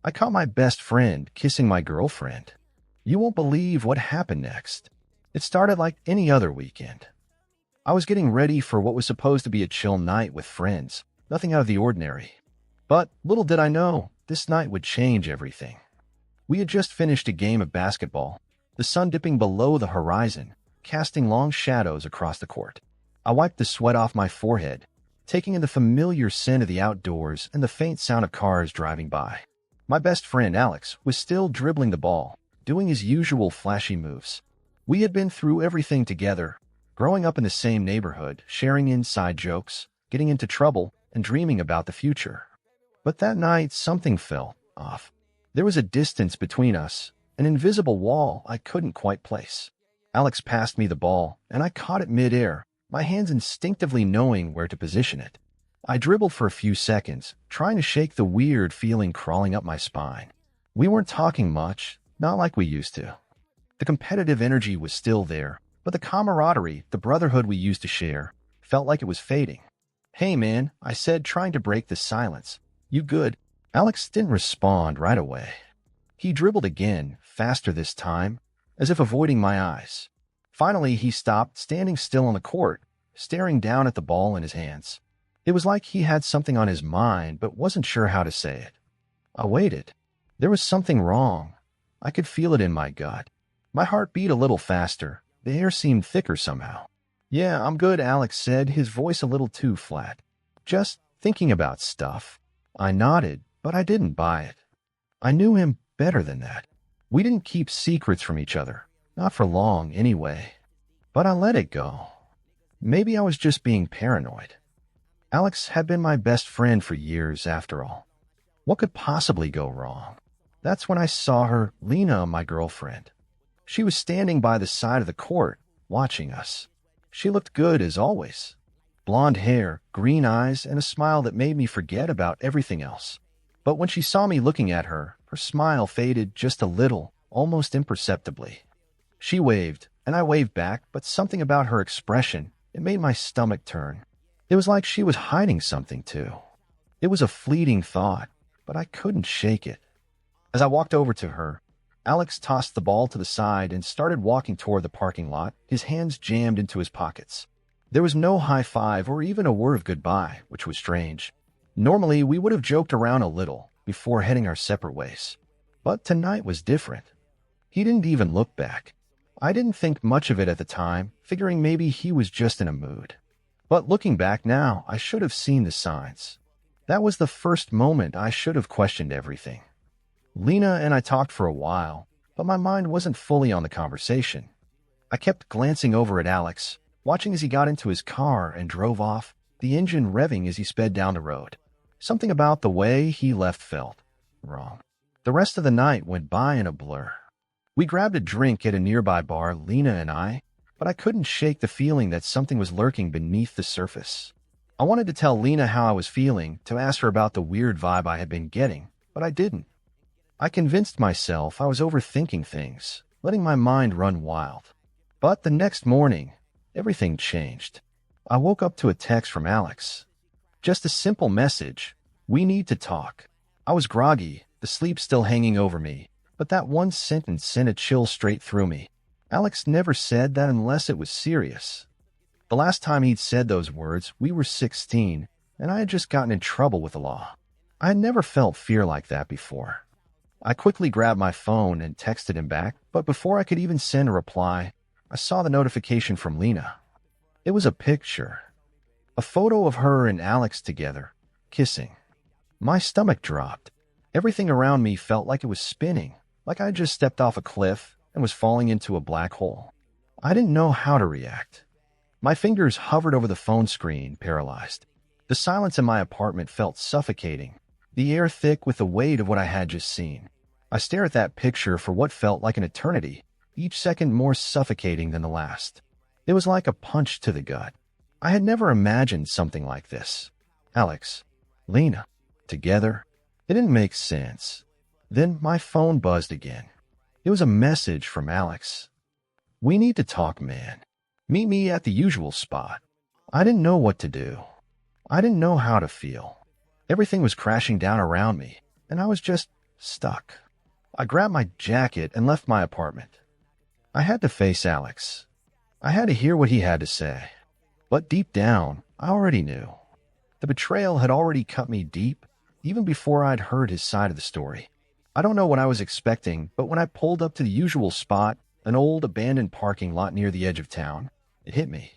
I caught my best friend kissing my girlfriend. You won't believe what happened next. It started like any other weekend. I was getting ready for what was supposed to be a chill night with friends, nothing out of the ordinary. But little did I know, this night would change everything. We had just finished a game of basketball, the sun dipping below the horizon, casting long shadows across the court. I wiped the sweat off my forehead, taking in the familiar scent of the outdoors and the faint sound of cars driving by. My best friend, Alex, was still dribbling the ball, doing his usual flashy moves. We had been through everything together, growing up in the same neighborhood, sharing inside jokes, getting into trouble, and dreaming about the future. But that night, something felt off. There was a distance between us, an invisible wall I couldn't quite place. Alex passed me the ball, and I caught it midair, my hands instinctively knowing where to position it. I dribbled for a few seconds, trying to shake the weird feeling crawling up my spine. We weren't talking much, not like we used to. The competitive energy was still there, but the camaraderie, the brotherhood we used to share, felt like it was fading. "Hey man," I said, trying to break the silence. "You good?" Alex didn't respond right away. He dribbled again, faster this time, as if avoiding my eyes. Finally, he stopped, standing still on the court, staring down at the ball in his hands. It was like he had something on his mind but wasn't sure how to say it. I waited. There was something wrong. I could feel it in my gut. My heart beat a little faster. The air seemed thicker somehow. "Yeah, I'm good," Alex said, his voice a little too flat. "Just thinking about stuff." I nodded, but I didn't buy it. I knew him better than that. We didn't keep secrets from each other. Not for long, anyway. But I let it go. Maybe I was just being paranoid. Alex had been my best friend for years, after all. What could possibly go wrong? That's when I saw her, Lena, my girlfriend. She was standing by the side of the court, watching us. She looked good as always. Blonde hair, green eyes, and a smile that made me forget about everything else. But when she saw me looking at her, her smile faded just a little, almost imperceptibly. She waved, and I waved back, but something about her expression, it made my stomach turn. It was like she was hiding something, too. It was a fleeting thought, but I couldn't shake it. As I walked over to her, Alex tossed the ball to the side and started walking toward the parking lot, his hands jammed into his pockets. There was no high five or even a word of goodbye, which was strange. Normally, we would have joked around a little before heading our separate ways. But tonight was different. He didn't even look back. I didn't think much of it at the time, figuring maybe he was just in a mood. But looking back now, I should have seen the signs. That was the first moment I should have questioned everything. Lena and I talked for a while, but my mind wasn't fully on the conversation. I kept glancing over at Alex, watching as he got into his car and drove off, the engine revving as he sped down the road. Something about the way he left felt wrong. The rest of the night went by in a blur. We grabbed a drink at a nearby bar, Lena and I, but I couldn't shake the feeling that something was lurking beneath the surface. I wanted to tell Lena how I was feeling, to ask her about the weird vibe I had been getting, but I didn't. I convinced myself I was overthinking things, letting my mind run wild. But the next morning, everything changed. I woke up to a text from Alex. Just a simple message: "We need to talk." I was groggy, the sleep still hanging over me, but that one sentence sent a chill straight through me. Alex never said that unless it was serious. The last time he'd said those words, we were 16, and I had just gotten in trouble with the law. I had never felt fear like that before. I quickly grabbed my phone and texted him back, but before I could even send a reply, I saw the notification from Lena. It was a picture. A photo of her and Alex together, kissing. My stomach dropped. Everything around me felt like it was spinning, like I had just stepped off a cliff and was falling into a black hole. I didn't know how to react. My fingers hovered over the phone screen, paralyzed. The silence in my apartment felt suffocating, the air thick with the weight of what I had just seen. I stared at that picture for what felt like an eternity, each second more suffocating than the last. It was like a punch to the gut. I had never imagined something like this. Alex, Lena, together. It didn't make sense. Then my phone buzzed again. It was a message from Alex. "We need to talk, man. Meet me at the usual spot." I didn't know what to do. I didn't know how to feel. Everything was crashing down around me, and I was just stuck. I grabbed my jacket and left my apartment. I had to face Alex. I had to hear what he had to say. But deep down, I already knew. The betrayal had already cut me deep, even before I'd heard his side of the story. I don't know what I was expecting, but when I pulled up to the usual spot, an old abandoned parking lot near the edge of town, it hit me.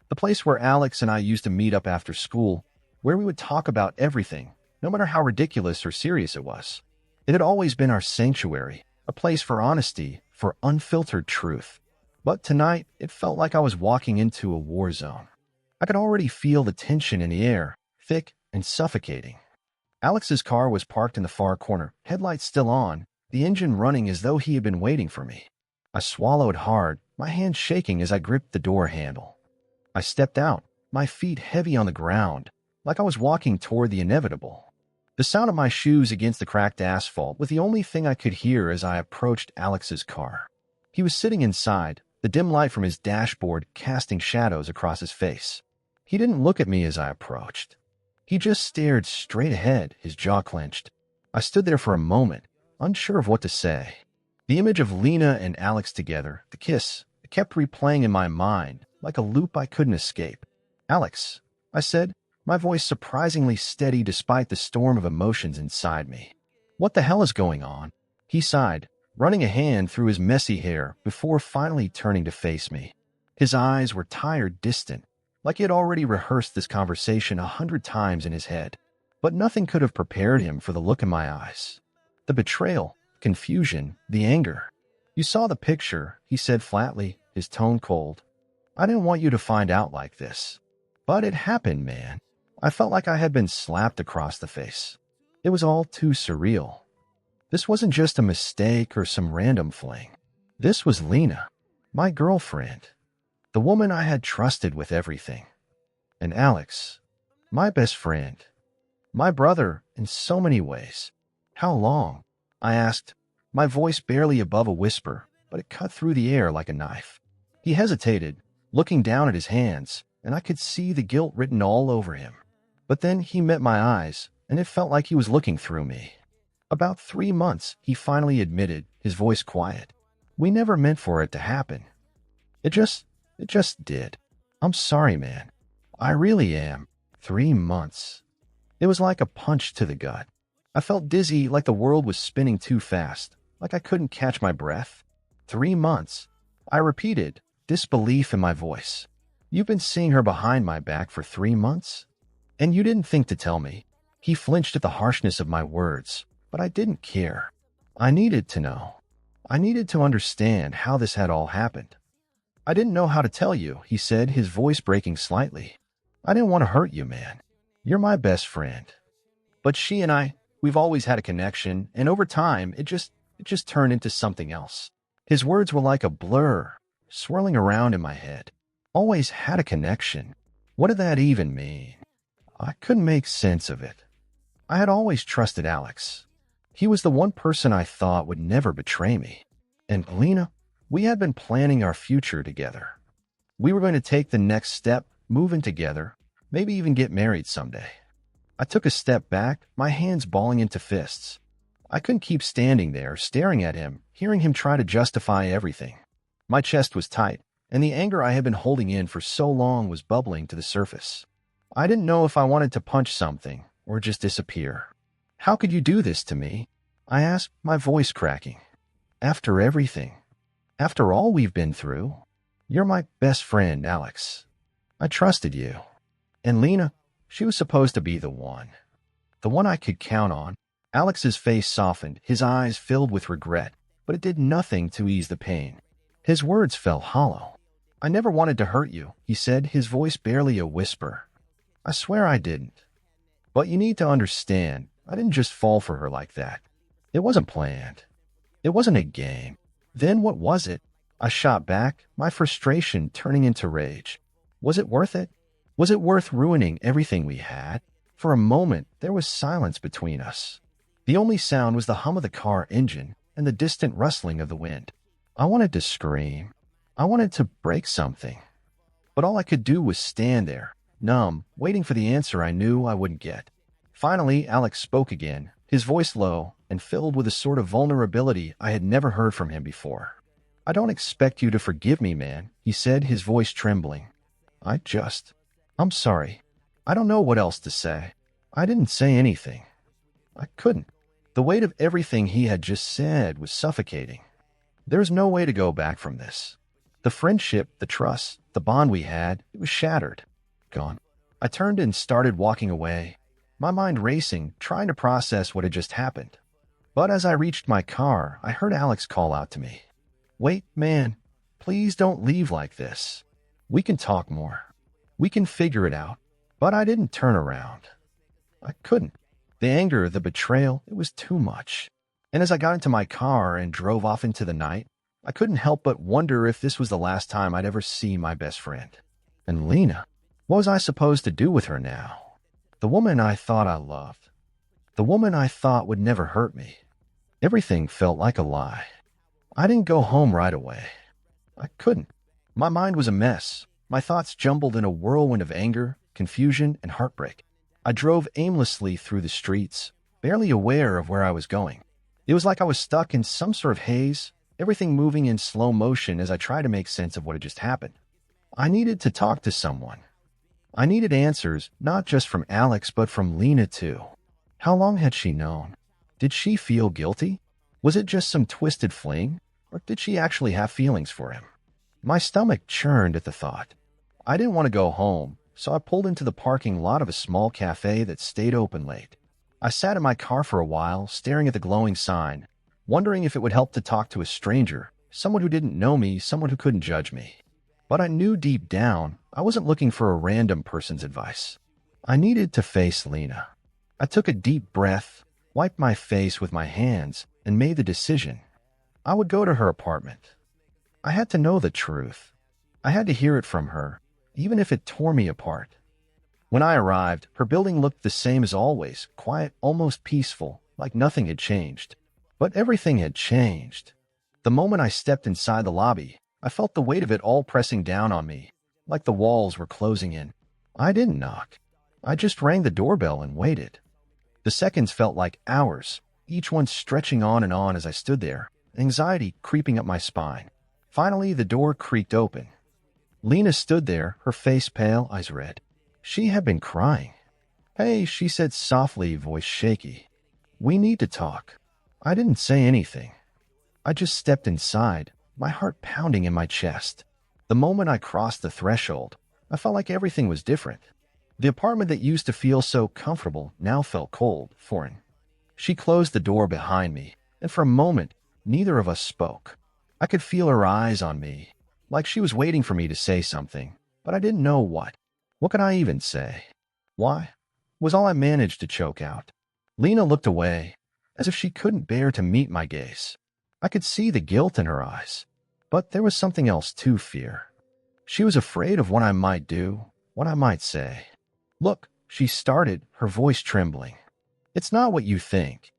The place where Alex and I used to meet up after school, where we would talk about everything, no matter how ridiculous or serious it was. It had always been our sanctuary, a place for honesty, for unfiltered truth. But tonight, it felt like I was walking into a war zone. I could already feel the tension in the air, thick and suffocating. Alex's car was parked in the far corner, headlights still on, the engine running as though he had been waiting for me. I swallowed hard, my hand shaking as I gripped the door handle. I stepped out, my feet heavy on the ground, like I was walking toward the inevitable. The sound of my shoes against the cracked asphalt was the only thing I could hear as I approached Alex's car. He was sitting inside, the dim light from his dashboard casting shadows across his face. He didn't look at me as I approached. He just stared straight ahead, his jaw clenched. I stood there for a moment, unsure of what to say. The image of Lena and Alex together, the kiss, it kept replaying in my mind, like a loop I couldn't escape. "Alex," I said, my voice surprisingly steady despite the storm of emotions inside me. "What the hell is going on?" He sighed, running a hand through his messy hair before finally turning to face me. His eyes were tired, distant, like he had already rehearsed this conversation 100 times in his head. But nothing could have prepared him for the look in my eyes. The betrayal, confusion, the anger. "You saw the picture," he said flatly, his tone cold. "I didn't want you to find out like this. But it happened, man." I felt like I had been slapped across the face. It was all too surreal. This wasn't just a mistake or some random fling. This was Lena, my girlfriend, the woman I had trusted with everything. And Alex, my best friend, my brother in so many ways. "How long?" I asked, my voice barely above a whisper, but it cut through the air like a knife. He hesitated, looking down at his hands, and I could see the guilt written all over him. But then he met my eyes, and it felt like he was looking through me. "About 3 months," he finally admitted, his voice quiet. "We never meant for it to happen. It just did. I'm sorry, man. I really am. 3 months." It was like a punch to the gut. I felt dizzy, like the world was spinning too fast, like I couldn't catch my breath. 3 months. I repeated, disbelief in my voice. "You've been seeing her behind my back for 3 months? And you didn't think to tell me?" He flinched at the harshness of my words, but I didn't care. I needed to know. I needed to understand how this had all happened. "I didn't know how to tell you," he said, his voice breaking slightly. "I didn't want to hurt you, man. You're my best friend. But she and we've always had a connection, and over time, it just turned into something else." His words were like a blur, swirling around in my head. Always had a connection. What did that even mean? I couldn't make sense of it. I had always trusted Alex. He was the one person I thought would never betray me. And Lena, we had been planning our future together. We were going to take the next step, move in together, maybe even get married someday. I took a step back, my hands balling into fists. I couldn't keep standing there, staring at him, hearing him try to justify everything. My chest was tight, and the anger I had been holding in for so long was bubbling to the surface. I didn't know if I wanted to punch something or just disappear. "How could you do this to me?" I asked, my voice cracking. "After everything. After all we've been through. You're my best friend, Alex. I trusted you. And Lena, she was supposed to be the one. The one I could count on." Alex's face softened, his eyes filled with regret, but it did nothing to ease the pain. His words felt hollow. "I never wanted to hurt you," he said, his voice barely a whisper. "I swear I didn't. But you need to understand, I didn't just fall for her like that. It wasn't planned. It wasn't a game. Then what was it?" I shot back, my frustration turning into rage. Was it worth it? Was it worth ruining everything we had? For a moment, there was silence between us. The only sound was the hum of the car engine and the distant rustling of the wind. I wanted to scream. I wanted to break something. But all I could do was stand there, numb, waiting for the answer I knew I wouldn't get. Finally, Alex spoke again, his voice low, and filled with a sort of vulnerability I had never heard from him before. "I don't expect you to forgive me, man," he said, his voice trembling. I'm sorry. I don't know what else to say. I didn't say anything. I couldn't. The weight of everything he had just said was suffocating. There's no way to go back from this. The friendship, the trust, the bond we had, it was shattered. Gone. I turned and started walking away, my mind racing, trying to process what had just happened. But as I reached my car, I heard Alex call out to me. "Wait, man. Please don't leave like this. We can talk more. We can figure it out." But I didn't turn around. I couldn't. The anger, the betrayal, it was too much. And as I got into my car and drove off into the night, I couldn't help but wonder if this was the last time I'd ever see my best friend. And Lena, what was I supposed to do with her now? The woman I thought I loved. The woman I thought would never hurt me. Everything felt like a lie. I didn't go home right away. I couldn't. My mind was a mess, my thoughts jumbled in a whirlwind of anger, confusion, and heartbreak. I drove aimlessly through the streets, barely aware of where I was going. It was like I was stuck in some sort of haze, everything moving in slow motion as I tried to make sense of what had just happened. I needed to talk to someone. I needed answers, not just from Alex, but from Lena too. How long had she known? Did she feel guilty? Was it just some twisted fling? Or did she actually have feelings for him? My stomach churned at the thought. I didn't want to go home, so I pulled into the parking lot of a small cafe that stayed open late. I sat in my car for a while, staring at the glowing sign, wondering if it would help to talk to a stranger, someone who didn't know me, someone who couldn't judge me. But I knew deep down I wasn't looking for a random person's advice. I needed to face Lena. I took a deep breath, wiped my face with my hands, and made the decision. I would go to her apartment. I had to know the truth. I had to hear it from her, even if it tore me apart. When I arrived, her building looked the same as always, quiet, almost peaceful, like nothing had changed. But everything had changed. The moment I stepped inside the lobby, I felt the weight of it all pressing down on me, like the walls were closing in. I didn't knock. I just rang the doorbell and waited. The seconds felt like hours, each one stretching on and on as I stood there, anxiety creeping up my spine. Finally, the door creaked open. Lena stood there, her face pale, eyes red. She had been crying. "Hey," she said softly, voice shaky. "We need to talk." I didn't say anything. I just stepped inside, my heart pounding in my chest. The moment I crossed the threshold, I felt like everything was different. The apartment that used to feel so comfortable now felt cold, foreign. She closed the door behind me, and for a moment, neither of us spoke. I could feel her eyes on me, like she was waiting for me to say something, but I didn't know what. What could I even say? "Why?" was all I managed to choke out. Lena looked away, as if she couldn't bear to meet my gaze. I could see the guilt in her eyes, but there was something else too, fear. She was afraid of what I might do, what I might say. "Look," she started, her voice trembling. "It's not what you think.